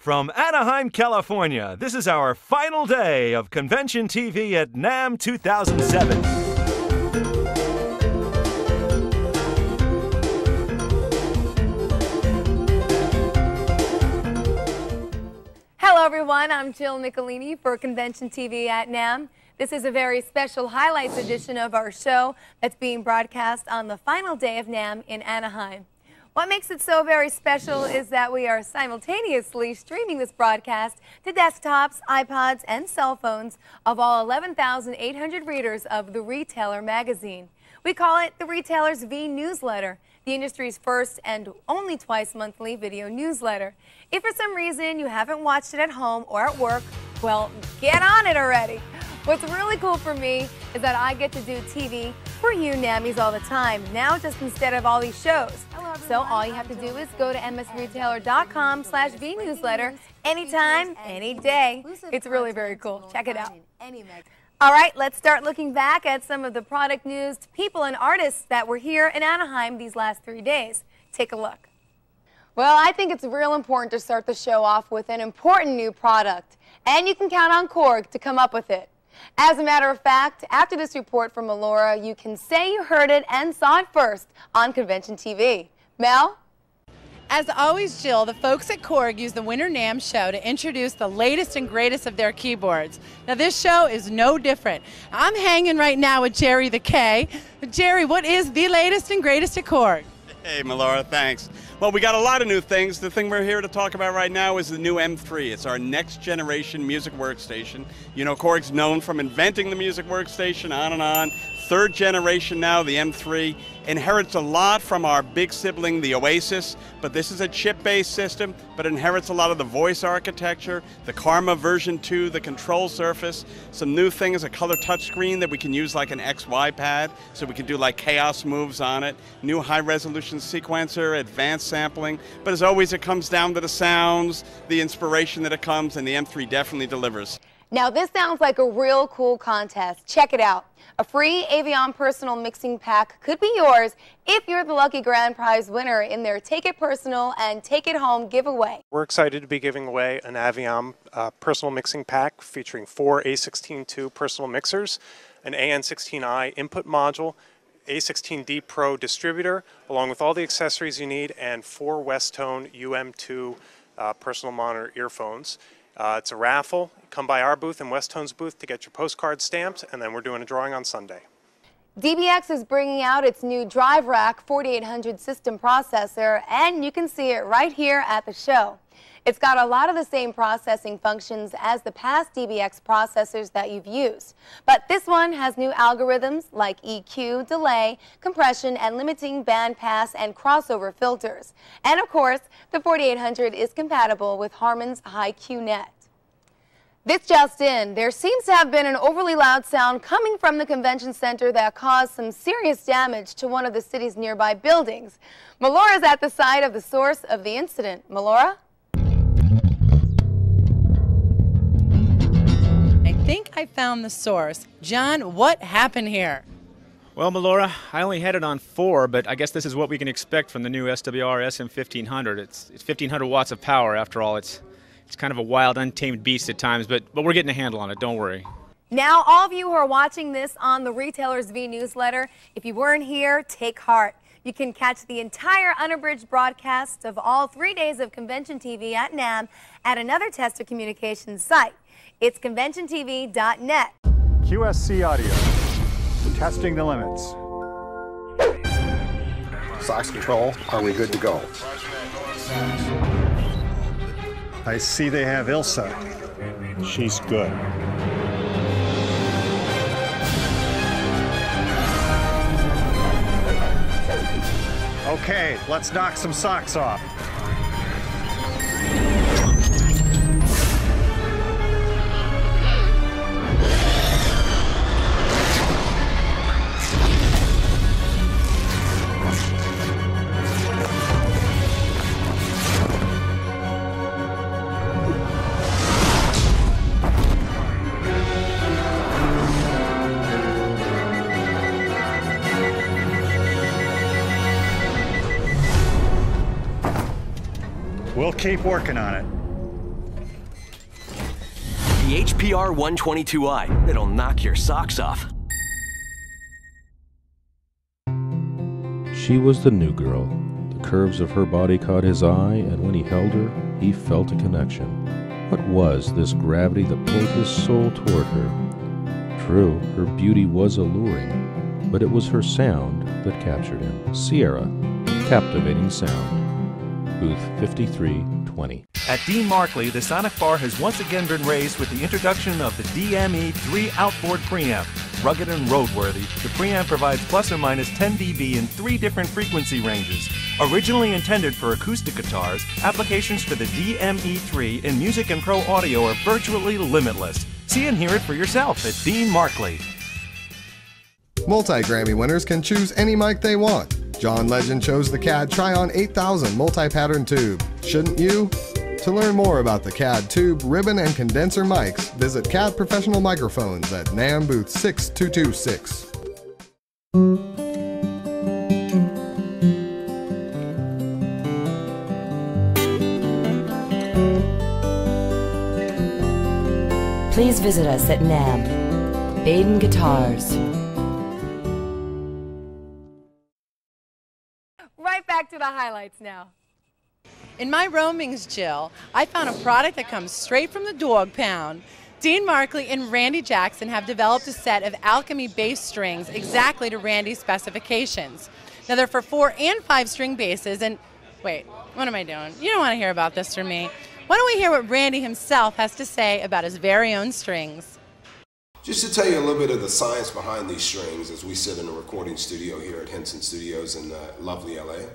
From Anaheim, California, this is our final day of Convention TV at NAMM 2007. Hello everyone, I'm Jill Nicolini for Convention TV at NAMM. This is a very special highlights edition of our show that's being broadcast on the final day of NAMM in Anaheim. What makes it so very special is that we are simultaneously streaming this broadcast to desktops, iPods, and cell phones of all 11,800 readers of The Retailer magazine. We call it the Retailer's Vnewsletter, the industry's first and only twice-monthly video newsletter. If for some reason you haven't watched it at home or at work, well, get on it already. What's really cool for me is that I get to do TV for you Nammies all the time, now just instead of all these shows. So all you have to do is go to msretailer.com/vnewsletter anytime, any day. It's really very cool. Check it out. All right, let's start looking back at some of the product news, people and artists that were here in Anaheim these last 3 days. Take a look. Well, I think it's real important to start the show off with an important new product, and you can count on Korg to come up with it. As a matter of fact, after this report from Melora, you can say you heard it and saw it first on Convention TV. Mel? As always, Jill, the folks at Korg use the Winter NAMM show to introduce the latest and greatest of their keyboards. Now, this show is no different. I'm hanging right now with Jerry the K. Jerry, what is the latest and greatest at Korg? Hey, Melora, thanks. Well, we got a lot of new things. The thing we're here to talk about right now is the new M3. It's our next generation music workstation. You know, Korg's known from inventing the music workstation, on and on. Third generation now, the M3. Inherits a lot from our big sibling, the Oasis, but this is a chip-based system, but inherits a lot of the voice architecture, the Karma version 2, the control surface, some new things, a color touchscreen that we can use like an XY pad, so we can do like chaos moves on it, new high-resolution sequencer, advanced sampling, but as always, it comes down to the sounds, the inspiration that it comes, and the M3 definitely delivers. Now this sounds like a real cool contest. Check it out. A free Avion personal mixing pack could be yours if you're the lucky grand prize winner in their Take It Personal and Take It Home giveaway. We're excited to be giving away an Avion personal mixing pack featuring 4 A16 II personal mixers, an AN16i input module, A16D Pro distributor, along with all the accessories you need, and 4 Westone UM2 personal monitor earphones. It's a raffle. Come by our booth and Westone's booth to get your postcard stamped, and then we're doing a drawing on Sunday. DBX is bringing out its new Drive Rack 4800 system processor, and you can see it right here at the show. It's got a lot of the same processing functions as the past DBX processors that you've used, but this one has new algorithms like EQ, delay, compression, and limiting bandpass and crossover filters. And of course, the 4800 is compatible with Harman's HiQNet. This just in, there seems to have been an overly loud sound coming from the convention center that caused some serious damage to one of the city's nearby buildings. Melora is at the site of the source of the incident. Melora? I think I found the source. John, what happened here? Well, Melora, I only had it on 4, but I guess this is what we can expect from the new SWR SM1500. It's 1,500 watts of power after all. It's kind of a wild, untamed beast at times, but we're getting a handle on it, don't worry. Now, all of you who are watching this on the Retailer's Vnewsletter, if you weren't here, take heart. You can catch the entire unabridged broadcast of all 3 days of Convention TV at NAMM at another Tester Communications site. It's conventiontv.net. QSC Audio, testing the limits. Sox control, are we good to go? I see they have Ilsa. She's good. Okay, let's knock some socks off. We'll keep working on it. The HPR 122i. It'll knock your socks off. She was the new girl. The curves of her body caught his eye, and when he held her, he felt a connection. What was this gravity that pulled his soul toward her? True, her beauty was alluring, but it was her sound that captured him. Sierra, captivating sound. Booth 5320. At Dean Markley, the Sonic Bar has once again been raised with the introduction of the DME3 outboard preamp. Rugged and roadworthy, the preamp provides plus or minus 10 dB in 3 different frequency ranges. Originally intended for acoustic guitars, applications for the DME3 in music and pro audio are virtually limitless. See and hear it for yourself at Dean Markley. Multi-Grammy winners can choose any mic they want. John Legend chose the CAD Try-On 8000 multi-pattern tube. Shouldn't you? To learn more about the CAD tube, ribbon, and condenser mics, visit CAD Professional Microphones at NAMM booth 6226. Please visit us at NAMM. Baden Guitars. Right back to the highlights now. In my roamings, Jill, I found a product that comes straight from the dog pound. Dean Markley and Randy Jackson have developed a set of Alchemy bass strings exactly to Randy's specifications. Now they're for 4 and 5 string basses, and wait, what am I doing? You don't want to hear about this from me. Why don't we hear what Randy himself has to say about his very own strings? Just to tell you a little bit of the science behind these strings as we sit in a recording studio here at Henson Studios in lovely LA.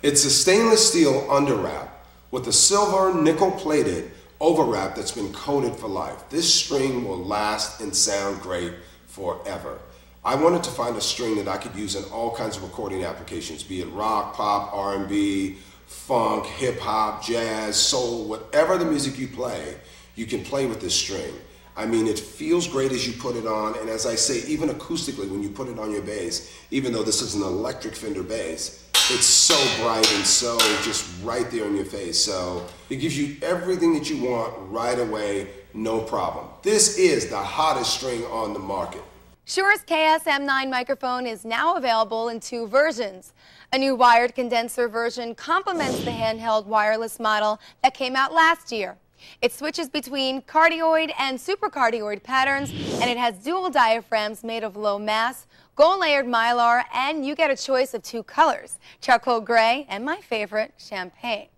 It's a stainless steel underwrap with a silver nickel-plated overwrap that's been coated for life. This string will last and sound great forever. I wanted to find a string that I could use in all kinds of recording applications, be it rock, pop, R&B, funk, hip-hop, jazz, soul, whatever the music you play, you can play with this string. I mean, it feels great as you put it on, and as I say, even acoustically, when you put it on your bass, even though this is an electric Fender bass, it's so bright and so just right there in your face. So it gives you everything that you want right away, no problem. This is the hottest string on the market. Shure's KSM9 microphone is now available in 2 versions. A new wired condenser version complements the handheld wireless model that came out last year. It switches between cardioid and supercardioid patterns, and it has dual diaphragms made of low mass, gold-layered mylar, and you get a choice of 2 colors, charcoal gray and my favorite, champagne.